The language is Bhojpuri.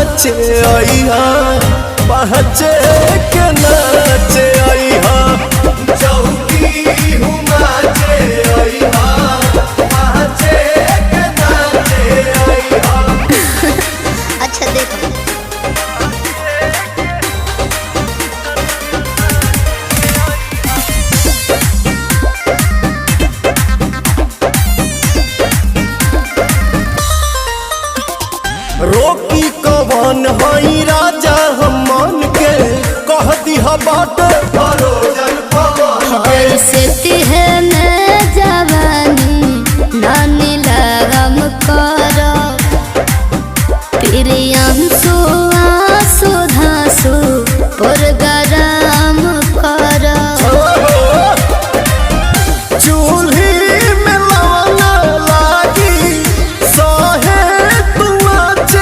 नाचे आईहा पहचे के नाचे आईहा चौकी हूँ नाचे आईहा पहचे के नाचे आईहा। अच्छा देखो रोकी कवन हई राजा हम मन के कह दिहा बाट भरोजन पवन ऐसे तिहने जवानी नानी लगम करो प्रियंसु